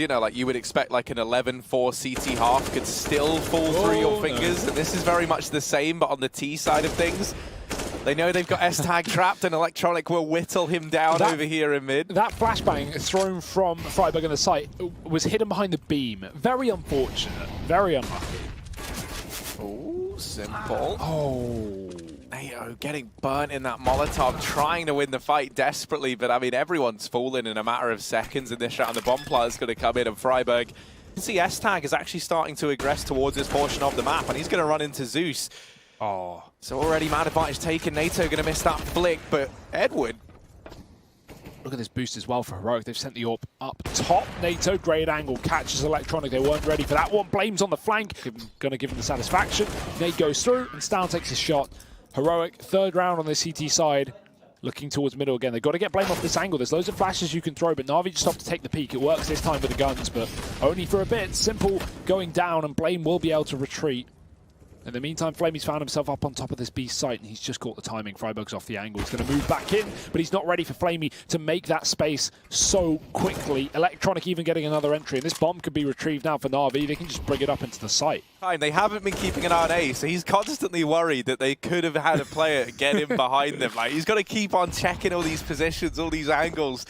You know, like you would expect like an 11-4 CT half could still fall through your fingers. And this is very much the same, but on the T side of things. They know they've got S-Tag trapped, and Electronic will whittle him down over here in mid. That flashbang thrown from Freiburg on the site was hidden behind the beam. Very unfortunate. Very unlucky. Oh, simple. Oh. NATO getting burnt in that Molotov, trying to win the fight desperately, but I mean, everyone's fallen in a matter of seconds in this round. The bomb player is going to come in, and Freiburg. You can see S-Tag is actually starting to aggress towards this portion of the map, and he's going to run into Zeus. Oh. So already man advantage taken. NATO going to miss that flick, but Edward. Look at this boost as well for Heroic. They've sent the AWP up top. NATO, great angle, catches Electronic. They weren't ready for that one. Blames on the flank. Going to give him the satisfaction. Nate goes through, and Stown takes his shot. Heroic, third round on the CT side. Looking towards middle again. They've got to get Blame off this angle. There's loads of flashes you can throw, but NaVi just stopped to take the peek. It works this time with the guns, but only for a bit. Simple going down, and Blame will be able to retreat. In the meantime, Flamey's found himself up on top of this beast site, and he's just caught the timing. Freiburg's off the angle. He's going to move back in, but he's not ready for Flamey to make that space so quickly. Electronic even getting another entry, and this bomb could be retrieved now for NaVi. They can just bring it up into the site. They haven't been keeping an eye on A, so he's constantly worried that they could have had a player get him behind them. Like, he's got to keep on checking all these positions, all these angles.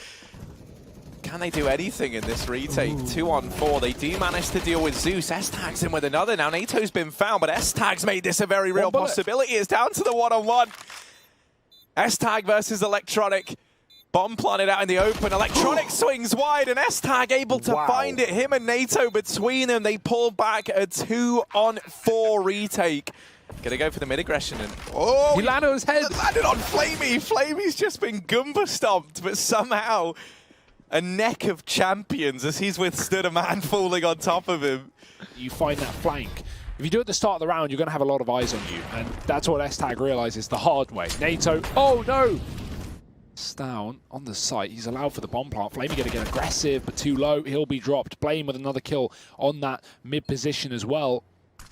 Can they do anything in this retake? 2-on-4. They do manage to deal with Zeus. S-Tag's in with another. Now NATO's been found, but S-Tag's made this a very real possibility. It's down to the 1-on-1. S-Tag versus Electronic. Bomb planted out in the open. Electronic swings wide, and S-Tag able to find it. Him and NATO between them. They pull back a 2-on-4 retake. Gonna go for the mid-aggression, and He landed on his head. Landed on Flamey. Flamey's just been Goomba stomped, but somehow a neck of champions as he's withstood a man falling on top of him. You find that flank. If you do it at the start of the round, you're going to have a lot of eyes on you, and that's what S-Tag realizes the hard way. NATO, oh no! Stown on the site, he's allowed for the bomb plant. Flamey going to get aggressive, but too low. He'll be dropped. Blame with another kill on that mid position as well.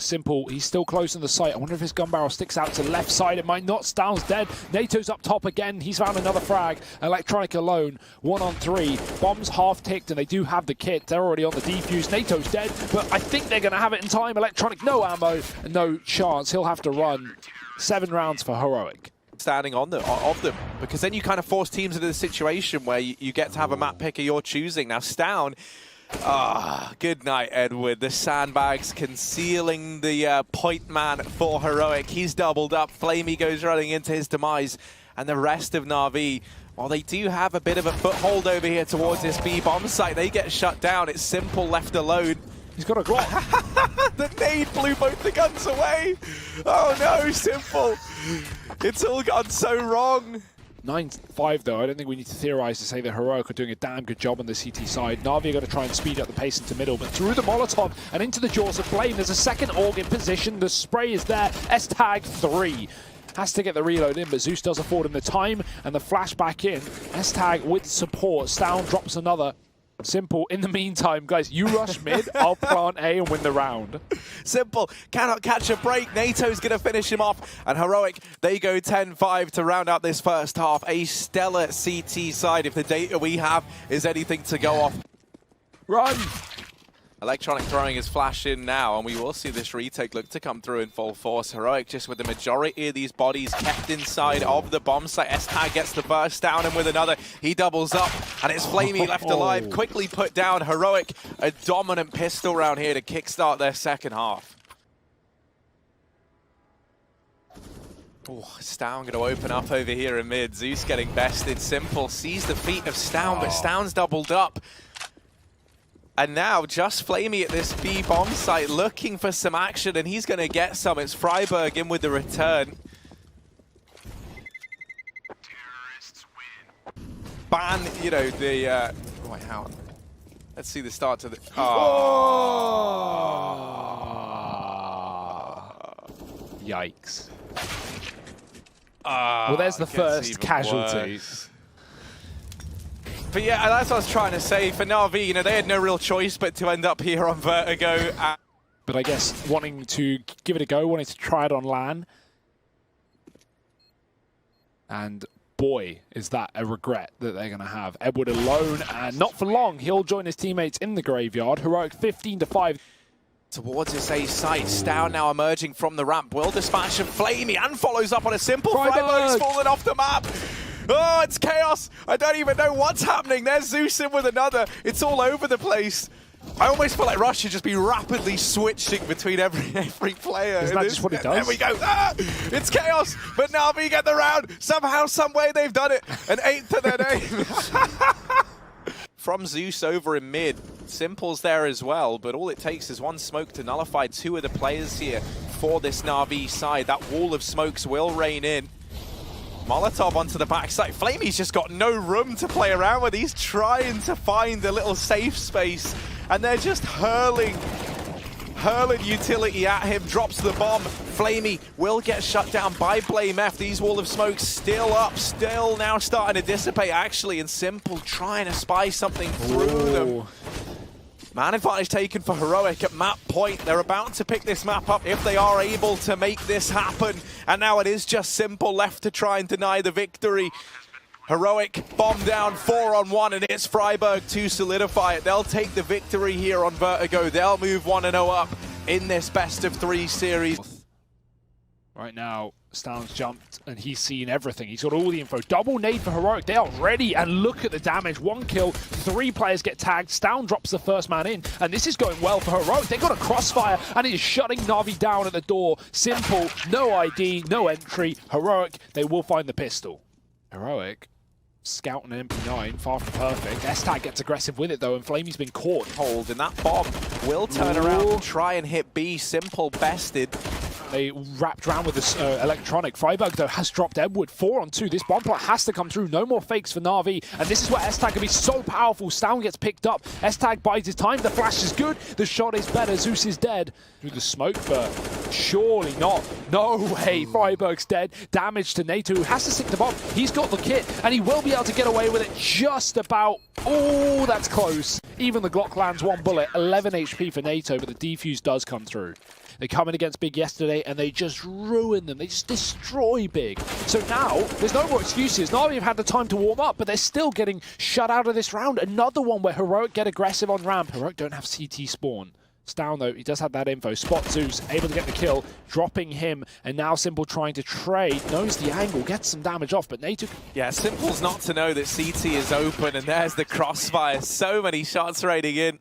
Simple, he's still close on the site. I wonder if his gun barrel sticks out to the left side. It might not. Stown's dead. NATO's up top again. He's found another frag. Electronic alone. 1-on-3. Bombs half ticked, and they do have the kit. They're already on the defuse. NATO's dead, but I think they're going to have it in time. Electronic, no ammo, no chance. He'll have to run. 7 rounds for Heroic. Standing on of them, because then you kind of force teams into the situation where you get to have a map pick of your choosing. Now Stown, good night, Edward. The sandbags concealing the point man for Heroic. He's doubled up. Flamey goes running into his demise, and the rest of NaVi, while they do have a bit of a foothold over here towards this B bomb site, they get shut down. It's Simple left alone. He's got a Glock. The nade blew both the guns away. Oh no, Simple. It's all gone so wrong. 9-5 though. I don't think we need to theorize to say that Heroic are doing a damn good job on the CT side. NaVi are going to try and speed up the pace into middle, but through the Molotov and into the jaws of Blame, there's a second AUG in position. The spray is there. S-Tag 3. Has to get the reload in, but Zeus does afford him the time and the flashback in. S-Tag with support. Stown drops another. Simple, in the meantime, guys, you rush mid, I'll plant A and win the round. Simple cannot catch a break. NATO's going to finish him off, and Heroic, they go 10-5 to round out this first half. A stellar CT side if the data we have is anything to go off. Run! Electronic throwing his flash in now, and we will see this retake look to come through in full force. Heroic just with the majority of these bodies kept inside of the bomb site. S-Tag gets the burst down, and with another, he doubles up, and it's Flamey left alive, quickly put down. Heroic, a dominant pistol round here to kickstart their second half. Oh, Stown going to open up over here in mid. Zeus getting bested. Simple sees the feet of Stown, but Stown's doubled up. And now just Flamey at this B bomb site looking for some action, and he's going to get some. It's Freiburg in with the return. Ban, you know, the... wait, how? Let's see the start to the... Yikes. Well, there's the first casualty. Worse. But yeah, that's what I was trying to say. For NaVi, you know, they had no real choice but to end up here on Vertigo. But I guess wanting to give it a go, wanting to try it on LAN. And boy, is that a regret that they're going to have. Edward alone, and not for long. He'll join his teammates in the graveyard. Heroic 15-5. Towards his A site, Stow now emerging from the ramp. Will dispatch of Flamey and follows up on a simple. Freiburg's fallen off the map. Oh, it's chaos. I don't even know what's happening. There's Zeus in with another. It's all over the place. I almost feel like Rush should just be rapidly switching between every player. Isn't that just what he does? There we go. Ah, it's chaos, but NaVi get the round. Somehow, some way they've done it. An 8th to their name. From Zeus over in mid, Simple's there as well, but all it takes is one smoke to nullify 2 of the players here for this NaVi side. That wall of smokes will rain in. Molotov onto the backside. Flamey's just got no room to play around with. He's trying to find a little safe space, and they're just hurling utility at him. Drops the bomb. Flamey will get shut down by Blame F. These wall of smoke still up, still now starting to dissipate actually, and Simple trying to spy something through them. Man advantage taken for Heroic at map point. They're about to pick this map up if they are able to make this happen. And now it is just Simple left to try and deny the victory. Heroic bomb down 4-on-1, and it's Freiburg to solidify it. They'll take the victory here on Vertigo. They'll move 1-0 up in this best-of-3 series. Right now, Stown's jumped and he's seen everything. He's got all the info. Double nade for Heroic. They are ready, and look at the damage. 1 kill, 3 players get tagged. Stown drops the first man in, and this is going well for Heroic. They got a crossfire, and it is shutting NaVi down at the door. Simple, no ID, no entry. Heroic, they will find the pistol. Heroic scouting an MP9, far from perfect. S-Tag gets aggressive with it though, and Flamey's been caught. Hold, and that bomb will turn around and try and hit B. Simple bested. They wrapped around with this electronic. Freiburg, though, has dropped Edward. 4-on-2. This bomb plot has to come through. No more fakes for NaVi. And this is where S-Tag can be so powerful. Stown gets picked up. S-Tag bides his time. The flash is good. The shot is better. Zeus is dead. Through the smoke, but surely not. No way. Freiburg's dead. Damage to NATO, who has to stick the bomb. He's got the kit, and he will be able to get away with it just about. Oh, that's close. Even the Glock lands 1 bullet. 11 HP for NATO, but the defuse does come through. They come in against Big yesterday, and they just ruin them. They just destroy Big. So now, there's no more excuses. NaVi have had the time to warm up, but they're still getting shut out of this round. Another one where Heroic get aggressive on ramp. Heroic don't have CT spawn. Stown, though, he does have that info. Spot Zeus, able to get the kill, dropping him, and now Simple trying to trade. Knows the angle, gets some damage off, but NATO... Yeah, Simple's not to know that CT is open, and there's the crossfire. So many shots raining in.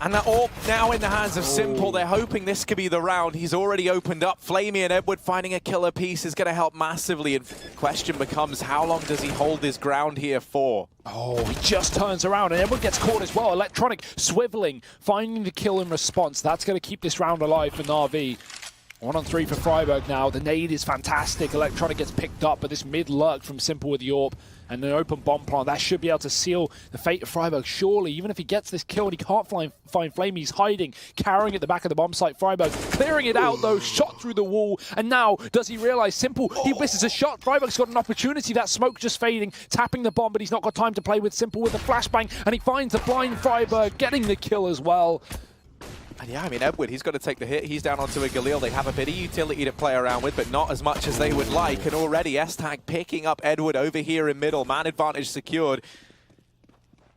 And that all now in the hands of Simple. They're hoping this could be the round. He's already opened up. Flamey and Edward finding a killer piece is going to help massively. And the question becomes, how long does he hold his ground here for? Oh, he just turns around, and Edward gets caught as well. Electronic swiveling, finding the kill in response. That's going to keep this round alive for NaVi. 1-on-3 for Freiburg now. The nade is fantastic. Electronic gets picked up, but this mid lurk from Simple with the AWP and an open bomb plant, that should be able to seal the fate of Freiburg. Surely, even if he gets this kill and he can't find Flamey, he's hiding, carrying at the back of the bomb site. Freiburg clearing it out though, shot through the wall, and now does he realize Simple, he misses a shot. Freiburg's got an opportunity, that smoke just fading, tapping the bomb, but he's not got time to play with Simple with the flashbang, and he finds the blind Freiburg, getting the kill as well. And yeah, I mean, Edward, he's got to take the hit. He's down onto a Galil. They have a bit of utility to play around with, but not as much as they would like. And already S-Tag picking up Edward over here in middle. Man advantage secured.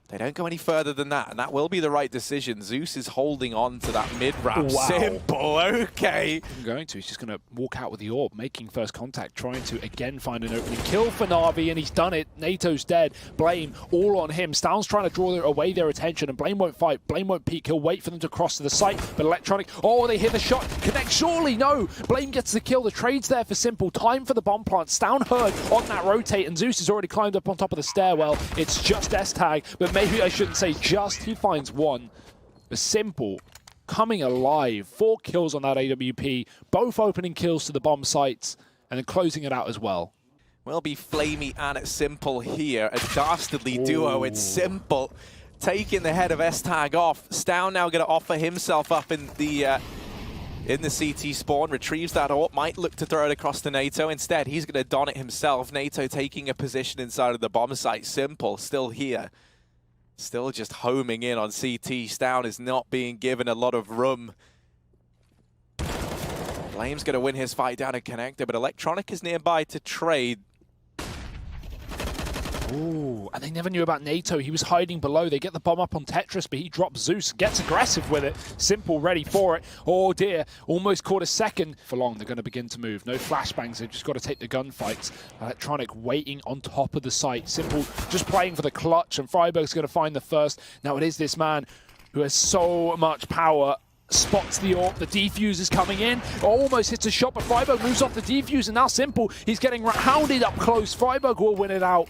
They don't go any further than that, and that will be the right decision. Zeus is holding on to that mid-ramp. Wow. Simple, okay. I'm going to. He's just going to walk out with the AWP, making first contact, trying to again find an opening kill for NaVi, and he's done it. NATO's dead. Blame all on him. Stown's trying to draw away their attention, and Blame won't fight. Blame won't peek. He'll wait for them to cross to the site, but Electronic, oh, they hit the shot. Connect, surely, no. Blame gets the kill. The trade's there for Simple. Time for the bomb plant. Stown heard on that rotate, and Zeus has already climbed up on top of the stairwell. It's just S-Tag, but maybe I shouldn't say just. He finds one. But Simple coming alive. 4 kills on that AWP. Both opening kills to the bomb sites and then closing it out as well. Will be Flamey and Simple here. A dastardly duo. It's Simple taking the head of S-Tag off. Stown now going to offer himself up in the CT spawn, retrieves that AWP, might look to throw it across to NATO. Instead, he's going to don it himself. NATO taking a position inside of the bomb site. Simple still here. Still just homing in on CT. Stown is not being given a lot of room. Flame's going to win his fight down in connector, but Electronic is nearby to trade. Ooh, and they never knew about NATO. He was hiding below. They get the bomb up on Tetris, but he drops Zeus, gets aggressive with it. Simple ready for it. Oh dear, almost caught a second. For long, they're going to begin to move. No flashbangs, they've just got to take the gunfights. Electronic waiting on top of the site. Simple just playing for the clutch, and Freiburg's going to find the first. Now it is this man who has so much power. Spots the AWP, the defuse is coming in, almost hits a shot, but Freiburg moves off the defuse, and now Simple, he's getting hounded up close. Freiburg will win it out.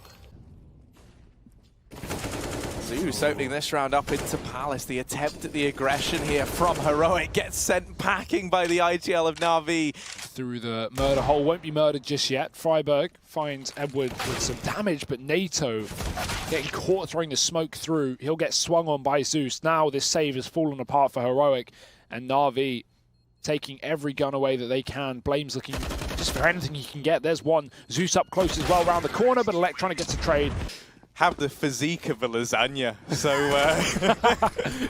Zeus opening this round up into Palace. The attempt at the aggression here from Heroic gets sent packing by the IGL of NaVi. Through the murder hole, won't be murdered just yet. Freiburg finds Edward with some damage, but NATO getting caught throwing the smoke through. He'll get swung on by Zeus. Now this save has fallen apart for Heroic, and NaVi taking every gun away that they can. Blame's looking just for anything he can get. There's one. Zeus up close as well around the corner, but Electronic gets a trade. Have the physique of a lasagna, so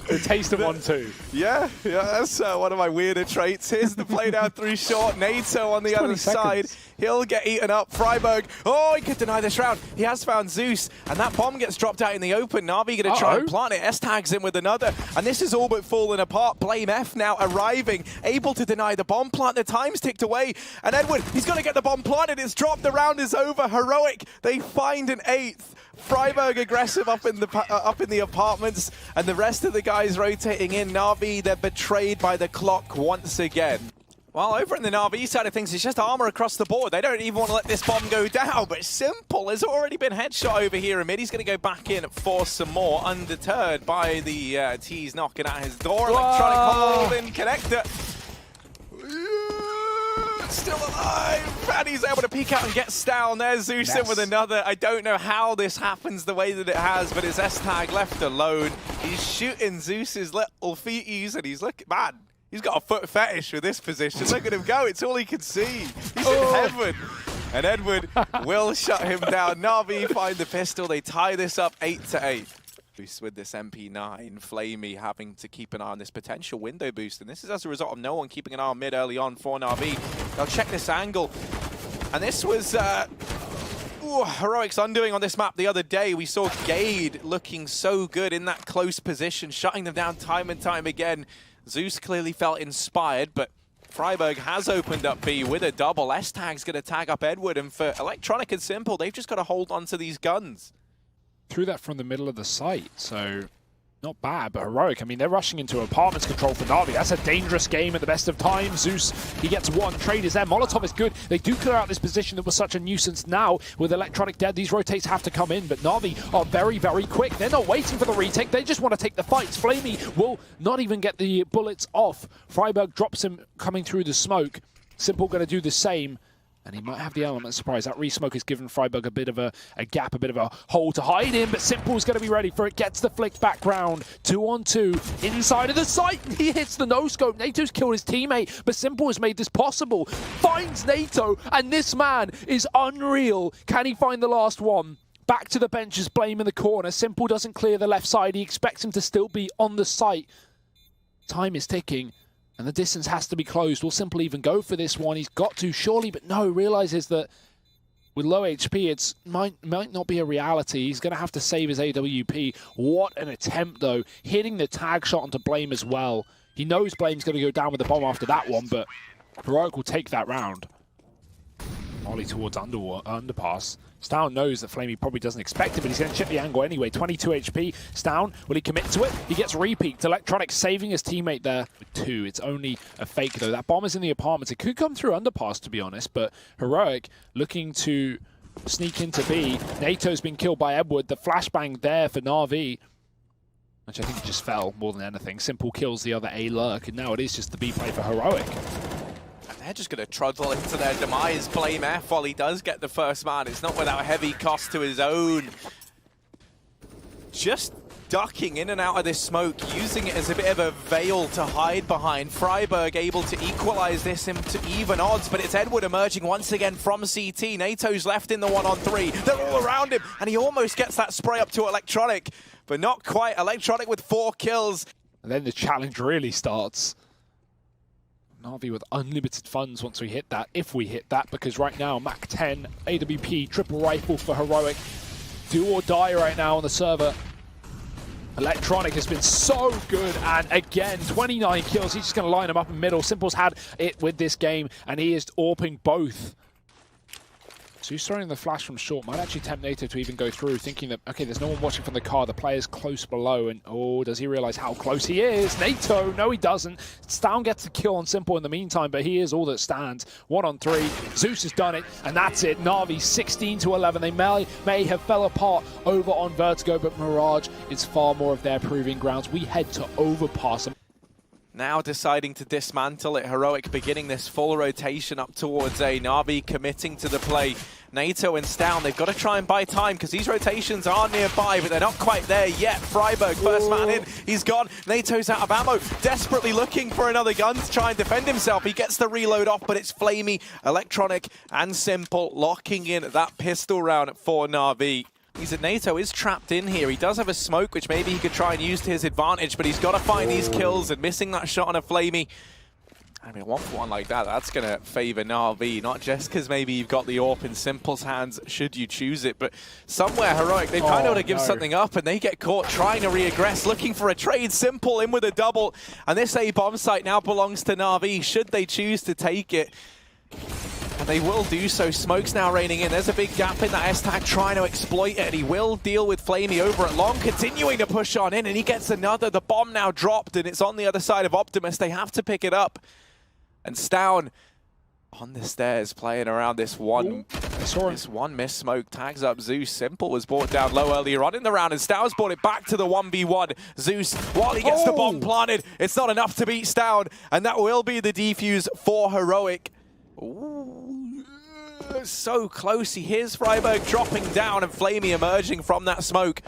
the taste of one too. Yeah, that's one of my weirder traits. Here's the play down through short. NATO on the other side. He'll get eaten up. Freiburg, oh, he could deny this round. He has found Zeus, and that bomb gets dropped out in the open. NaVi going to try and plant it. S tags him with another, and this is all but falling apart. Blame F now arriving, able to deny the bomb plant. The time's ticked away, and Edward, he's going to get the bomb planted. It's dropped. The round is over. Heroic, they find an 8th. Freiburg aggressive up in the apartments, and the rest of the guys rotating in. NaVi, they're betrayed by the clock once again. Well, over in the NaVi side of things, it's just armor across the board. They don't even want to let this bomb go down, but Simple has already been headshot over here in mid. He's going to go back in for some more, undeterred by the T's knocking at his door. Electronic hold in connector. Still alive, and he's able to peek out and get down. There's Zeus in with another. I don't know how this happens the way that it has, but it's S-Tag left alone. He's shooting Zeus's little feeties, and he's looking, man, he's got a foot fetish with this position. Look at him go, it's all he can see. He's in heaven. And Edward will shut him down. NaVi find the pistol, they tie this up 8-8. With this MP9, Flamey having to keep an eye on this potential window boost, and this is as a result of no one keeping an eye on mid early on for NaVi. They'll check this angle, and this was Heroic's undoing on this map the other day. We saw Gade looking so good in that close position, shutting them down time and time again. Zeus clearly felt inspired, but Freiburg has opened up B with a double. S-Tag's going to tag up Edward, and for Electronic and Simple, they've just got to hold on to these guns. Threw that from the middle of the site, so not bad, but Heroic, I mean, they're rushing into apartments control for NaVi. That's a dangerous game at the best of times. Zeus, he gets one. Trade is there. Molotov is good. They do clear out this position that was such a nuisance. Now, with Electronic dead, these rotates have to come in, but NaVi are very, very quick. They're not waiting for the retake. They just want to take the fights. Flamey will not even get the bullets off. Freiburg drops him coming through the smoke. Simple going to do the same. And he might have the element of surprise. That re-smoke has given Freiburg a bit of a gap, a bit of a hole to hide in, but Simple's going to be ready for it. Gets the flick back round. 2-on-2 inside of the site. He hits the no-scope. NATO's killed his teammate, but Simple has made this possible. Finds NATO, and this man is unreal. Can he find the last one? Back to the benches, Blame in the corner. Simple doesn't clear the left side. He expects him to still be on the site. Time is ticking. And the distance has to be closed. Will Simple even go for this one? He's got to, surely, but no, realizes that with low HP, it might not be a reality. He's going to have to save his AWP. What an attempt, though. Hitting the tag shot onto Blame as well. He knows Blame's going to go down with the bomb after that one, but Heroic will take that round. Ollie towards underpass. Stown knows that Flamey probably doesn't expect it, but he's going to chip the angle anyway. 22 HP. Stown, will he commit to it? He gets repeaked. Electronic saving his teammate there with 2. It's only a fake, though. That bomb is in the apartments. It could come through underpass, to be honest, but Heroic looking to sneak into B. NATO's been killed by Edward. The flashbang there for NaVi, which I think just fell more than anything. Simple kills the other A lurk, and now it is just the B play for Heroic. They're just going to trundle into their demise. Blame F while he does get the first man. It's not without heavy cost to his own. Just ducking in and out of this smoke, using it as a bit of a veil to hide behind. Freiburg able to equalize this into even odds, but it's Edward emerging once again from CT. NATO's left in the 1-on-3. They're all around him, and he almost gets that spray up to Electronic, but not quite. Electronic with 4 kills. And then the challenge really starts. NaVi with unlimited funds once we hit that, if we hit that, because right now, Mac 10, AWP, triple rifle for Heroic. do or die right now on the server. Electronic has been so good, and again, 29 kills. He's just going to line them up in middle. Simple's had it with this game, and he is AWPing both. So he's throwing the flash from short. Might actually tempt NATO to even go through, thinking that, okay, there's no one watching from the car. The player's close below, and oh, does he realize how close he is? NATO, no, he doesn't. Stown gets the kill on Simple in the meantime, but he is all that stands. 1 on 3. Zeus has done it, and that's it. NaVi 16 to 11. They may have fell apart over on Vertigo, but Mirage is far more of their proving grounds. We head to overpass them. Now deciding to dismantle it. Heroic beginning this full rotation up towards A. NaVi committing to the play. NATO and Stown, they've got to try and buy time because these rotations are nearby, but they're not quite there yet. Freiburg, first man in, he's gone. NATO's out of ammo, desperately looking for another gun to try and defend himself. He gets the reload off, but it's Flamey, Electronic, and Simple locking in that pistol round for NaVi. He's at NATO is trapped in here. He does have a smoke, which maybe he could try and use to his advantage, but he's got to find these kills, and missing that shot on a Flamey. I mean, 1-for-1 like that, that's going to favor NaVi, not just because maybe you've got the AWP in Simple's hands, should you choose it, but somewhere Heroic, they've kind of got to give something up, and they get caught trying to re-aggress, looking for a trade. Simple in with a double, and this A bomb site now belongs to NaVi, should they choose to take it. And they will do so. Smoke's now raining in. There's a big gap in that S-Tag trying to exploit it, and he will deal with Flamey over at long, continuing to push on in, and he gets another. The bomb now dropped, and it's on the other side of Optimus. They have to pick it up. And Stown on the stairs playing around this one. This one miss smoke tags up Zeus. Simple was brought down low earlier on in the round, and Stown's brought it back to the 1v1. Zeus, while he gets the bomb planted, it's not enough to beat Stown, and that will be the defuse for Heroic. Ooh, so close. He hears Freiburg dropping down and Flamey emerging from that smoke.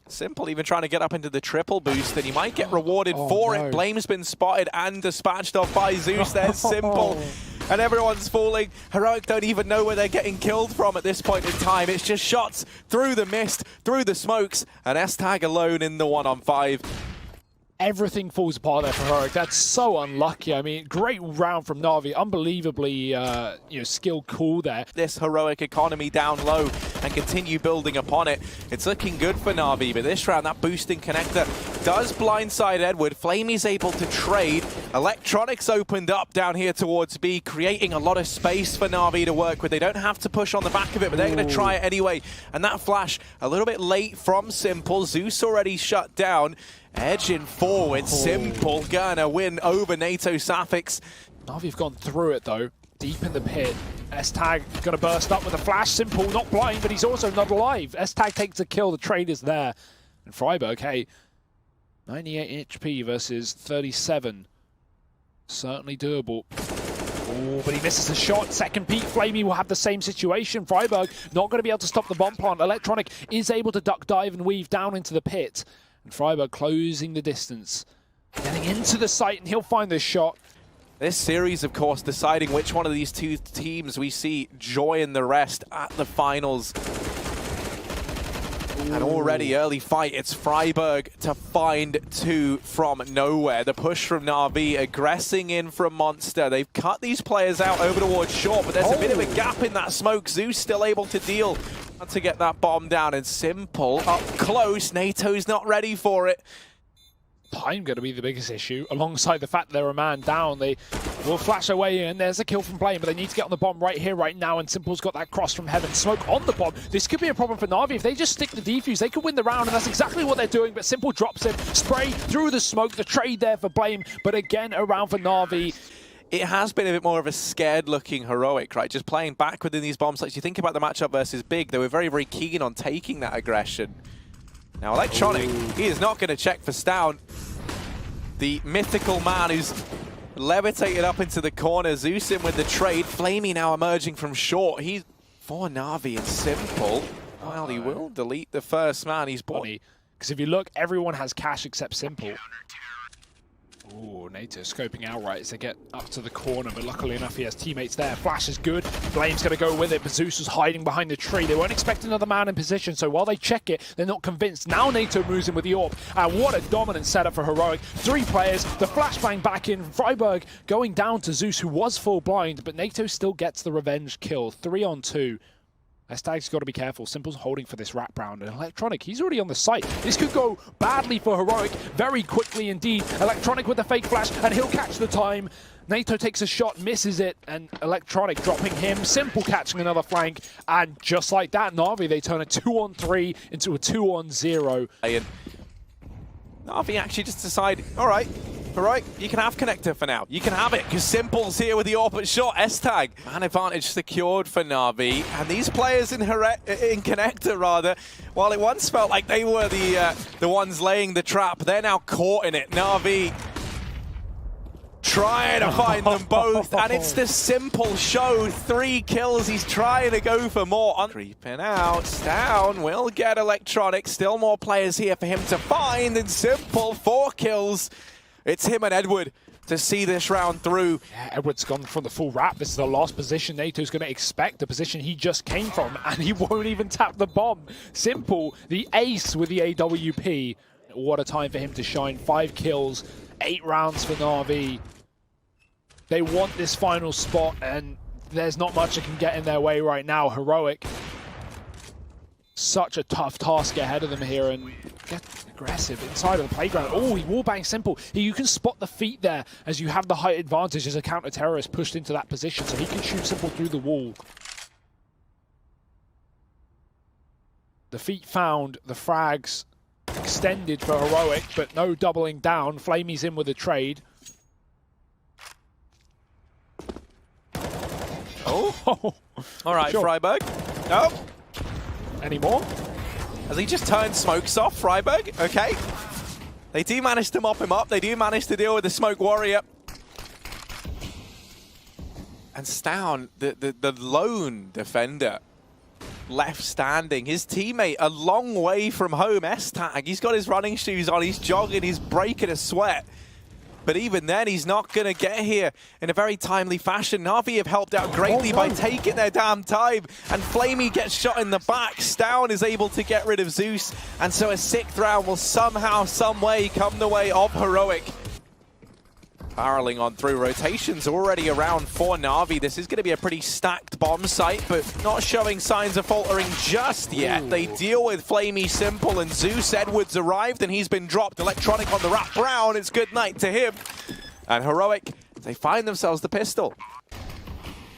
Simple even trying to get up into the triple boost, and he might get rewarded for it. Blame's been spotted and dispatched off by Zeus. There's Simple. And everyone's falling. Heroic don't even know where they're getting killed from at this point in time. It's just shots through the mist, through the smokes, and S-Tag alone in the 1-on-5. Everything falls apart there for Heroic. That's so unlucky. I mean, great round from NaVi. Unbelievably, skill cool there. This Heroic economy down low and continue building upon it. It's looking good for NaVi, but this round, that boosting connector does blindside Edward. Flamey's able to trade. Electronics opened up down here towards B, creating a lot of space for NaVi to work with. They don't have to push on the back of it, but they're going to try it anyway. And that flash, a little bit late from Simple. Zeus already shut down. Edging forward, Simple gonna win over NATO Sapphics. NaVi have gone through it though, deep in the pit. S-Tag gonna burst up with a flash. Simple not blind, but he's also not alive. S-Tag takes a kill, the trade is there. And Freiburg, hey, 98 HP versus 37. Certainly doable. Oh, but he misses a shot. Second peak, Flamey will have the same situation. Freiburg not gonna be able to stop the bomb plant. Electronic is able to duck, dive, and weave down into the pit. And Freiburg closing the distance, getting into the site, and he'll find this shot. This series, of course, deciding which one of these two teams we see join the rest at the finals. Ooh. And already early fight, it's Freiburg to find 2 from nowhere. The push from NaVi, aggressing in from Monster. They've cut these players out over towards short, but there's a bit of a gap in that smoke. Zeus still able to deal to get that bomb down, and Simple up close. NATO's not ready for it. Time going to be the biggest issue, alongside the fact that they're a man down. They will flash away, and there's a kill from Blame, but they need to get on the bomb right here, right now, and Simple's got that cross from heaven. Smoke on the bomb. This could be a problem for NaVi. If they just stick the defuse, they could win the round, and that's exactly what they're doing, but Simple drops it. Spray through the smoke, the trade there for Blame, but again, a round for NaVi. It has been a bit more of a scared-looking Heroic, right? Just playing back within these bomb sites. You think about the matchup versus Big, they were very, very keen on taking that aggression. Now, Electronic, he is not going to check for Stown. The mythical man who's levitated up into the corner. Zeus in with the trade. Flamey now emerging from short. He's for NaVi and Simple. Well, he will delete the first man. He's bought. Because if you look, everyone has cash except Simple. Ooh, NATO scoping outright as they get up to the corner, but luckily enough he has teammates there. Flash is good. Blame's going to go with it, but Zeus was hiding behind the tree. They weren't expecting another man in position, so while they check it, they're not convinced. Now NATO moves in with the AWP, and what a dominant setup for Heroic. 3 players, the flashbang back in. Freiburg going down to Zeus, who was full blind, but NATO still gets the revenge kill. 3 on 2. S-Tag's got to be careful. Simple's holding for this wraparound. And Electronic, he's already on the site. This could go badly for Heroic very quickly indeed. Electronic with the fake flash, and he'll catch the time. NATO takes a shot, misses it, and Electronic dropping him. Simple catching another flank. And just like that, NaVi, they turn a 2-on-3 into a 2-on-0. And NaVi actually just decide, all right, Heroic, you can have Connector for now. You can have it, because Simple's here with the AWP at short. S-Tag, man advantage secured for NaVi. And these players in Connector, rather, while it once felt like they were the ones laying the trap, they're now caught in it. NaVi trying to find them both, and it's the Simple show. 3 kills, he's trying to go for more. Creeping out, Down will get Electronic. Still more players here for him to find, and Simple, 4 kills. It's him and Edward to see this round through. Yeah, Edward's gone from the full wrap. This is the last position NATO's going to expect, the position he just came from, and he won't even tap the bomb. Simple, the ace with the AWP. What a time for him to shine. 5 kills, 8 rounds for NaVi. They want this final spot, and there's not much that can get in their way right now. Heroic, such a tough task ahead of them here, and get aggressive inside of the playground. Oh, he wallbangs Simple. You can spot the feet there as you have the height advantage as a counter-terrorist pushed into that position, so he can shoot Simple through the wall. The feet found, the frags extended for Heroic, but no doubling down. Flamey's in with a trade. Oh, all right, sure. Freiburg. No. Any more? Has he just turned smokes off, Freiburg? Okay. They do manage to mop him up. They do manage to deal with the smoke warrior. And Stown, the lone defender, left standing. His teammate a long way from home, S-Tag. He's got his running shoes on. He's jogging. He's breaking a sweat. But even then, he's not going to get here in a very timely fashion. NaVi have helped out greatly by taking their damn time. And Flamey gets shot in the back. Stown is able to get rid of Zeus. And so a 6th round will somehow, some way come the way of Heroic. Barreling on through. Rotations already around for NaVi. This is going to be a pretty stacked bomb site, but not showing signs of faltering just yet. Ooh. They deal with Flamey, Simple, and Zeus. Edwards arrived, and he's been dropped. Electronic on the wrap. Brown, it's good night to him. And Heroic, they find themselves the pistol.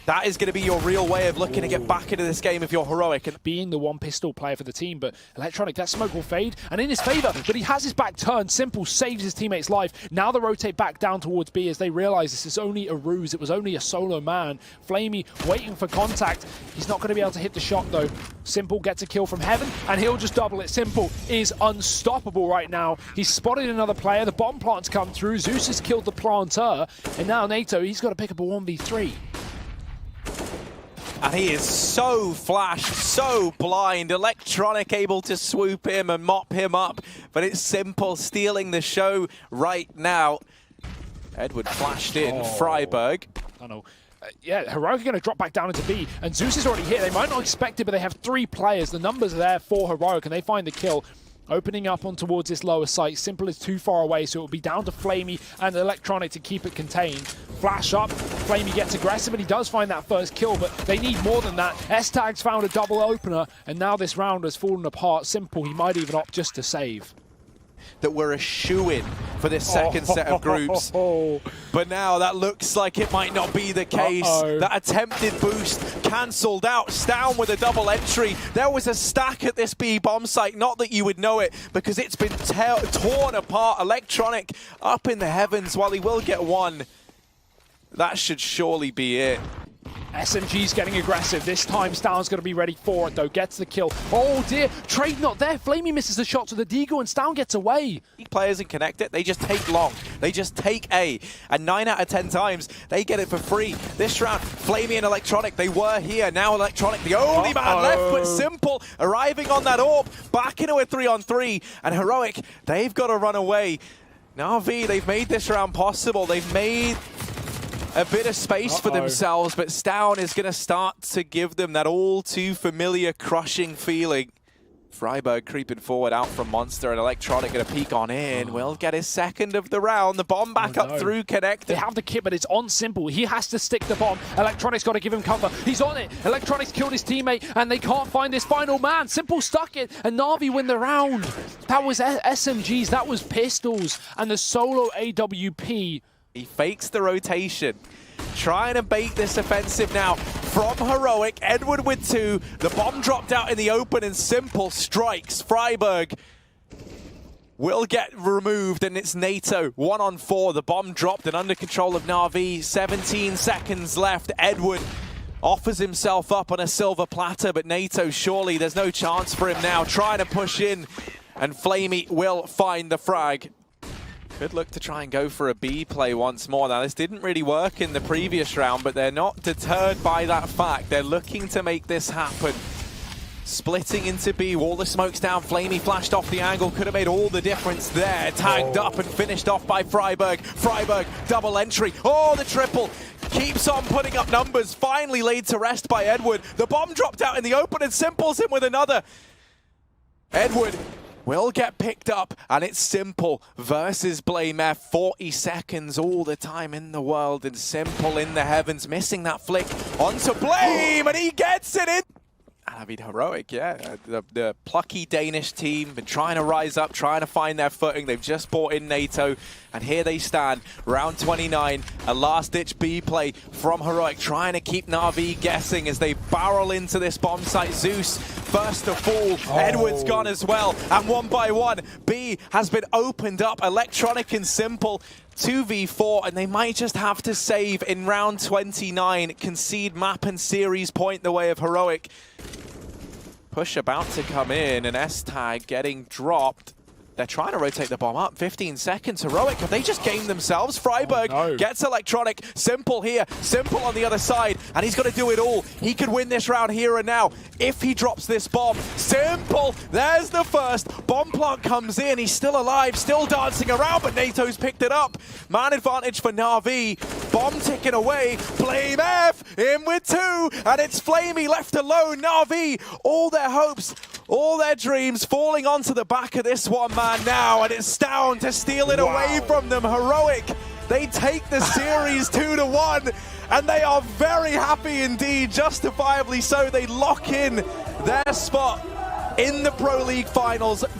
That is going to be your real way of looking to get back into this game if you're Heroic. And being the one pistol player for the team, but Electronic, that smoke will fade, and in his favor, but he has his back turned. Simple saves his teammate's life. Now they rotate back down towards B as they realize this is only a ruse. It was only a solo man. Flamey waiting for contact. He's not going to be able to hit the shot though. Simple gets a kill from heaven, and he'll just double it. Simple is unstoppable right now. He's spotted another player. The bomb plant's come through. Zeus has killed the planter, and now NATO, he's got to pick up a 1v3. And he is so flashed, so blind. Electronic able to swoop him and mop him up. But it's Simple stealing the show right now. Edward flashed in. Freiburg. I know. Yeah, Heroic are going to drop back down into B. And Zeus is already here. They might not expect it, but they have 3 players. The numbers are there for Heroic, and they find the kill. Opening up on towards this lower site. Simple is too far away, so it will be down to Flamey and Electronic to keep it contained. Flash up, Flamey gets aggressive, and he does find that first kill, but they need more than that. S-Tag's found a double opener, and now this round has fallen apart. Simple, he might even opt just to save. That we're a shoo-in for this second set of groups. But now that looks like it might not be the case. That attempted boost cancelled out. Stown with a double entry. There was a stack at this B bomb site. Not that you would know it, because it's been torn apart. Electronic up in the heavens. While he will get one, that should surely be it. SMG's getting aggressive. This time Stown's going to be ready for it though. Gets the kill. Oh dear, trade not there. Flamey misses the shot to the Deagle and Stown gets away. Players in Connect It, they just take long. They just take A. And 9 out of 10 times, they get it for free. This round, Flamey and Electronic, they were here. Now Electronic, the only man left, but Simple arriving on that AWP. Back into a 3-on-3. And Heroic, they've got to run away. NaVi, they've made this round possible. They've made a bit of space for themselves, but Stown is going to start to give them that all too familiar crushing feeling. Freiburg creeping forward out from Monster, and Electronic gonna peek on in. Will get his second of the round. The bomb back up through Connect. They have the kit, but it's on Simple. He has to stick the bomb. Electronic's got to give him cover. He's on it. Electronic's killed his teammate, and they can't find this final man. Simple stuck it, and NaVi win the round. That was SMGs. That was pistols, and the solo AWP. He fakes the rotation. Trying to bait this offensive now from Heroic. Edward with 2. The bomb dropped out in the open, and Simple strikes. Freiburg will get removed, and it's NATO 1-on-4. The bomb dropped and under control of NaVi. 17 seconds left. Edward offers himself up on a silver platter, but NATO, surely there's no chance for him now. Trying to push in, and Flamey will find the frag. Good look to try and go for a B play once more. Now, this didn't really work in the previous round, but they're not deterred by that fact. They're looking to make this happen. Splitting into B, all the smoke's down. Flamey flashed off the angle, could have made all the difference there. Tagged up and finished off by Freiburg. Freiburg, double entry. Oh, the triple. Keeps on putting up numbers. Finally laid to rest by Edward. The bomb dropped out in the open, and Simple's in with another. Edward will get picked up, and it's Simple versus BlameF. 40 seconds, all the time in the world, and Simple in the heavens, missing that flick onto Blame, and he gets it in. I mean, Heroic, yeah. The plucky Danish team been trying to rise up, trying to find their footing. They've just brought in NATO, and here they stand. Round 29, a last-ditch B play from Heroic, trying to keep NaVi guessing as they barrel into this bomb site. Zeus, first to fall. Edward's gone as well, and one by one, B has been opened up. Electronic and Simple 2v4, and they might just have to save in round 29, concede map and series point the way of Heroic. Push about to come in, and S-Tag getting dropped. They're trying to rotate the bomb up. 15 seconds. Heroic, have they just gamed themselves? Freiburg gets Electronic. Simple here. Simple on the other side. And he's got to do it all. He could win this round here and now if he drops this bomb. Simple. There's the first. Bomb plant comes in. He's still alive. Still dancing around, but NATO's picked it up. Man advantage for NaVi. Bomb ticking away. BlameF in with 2. And it's Flamey left alone. NaVi, all their hopes, all their dreams falling onto the back of this one man now, and it's Stown to steal it away from them. Heroic, they take the series 2-1, and they are very happy indeed, justifiably so. They lock in their spot in the Pro League Finals.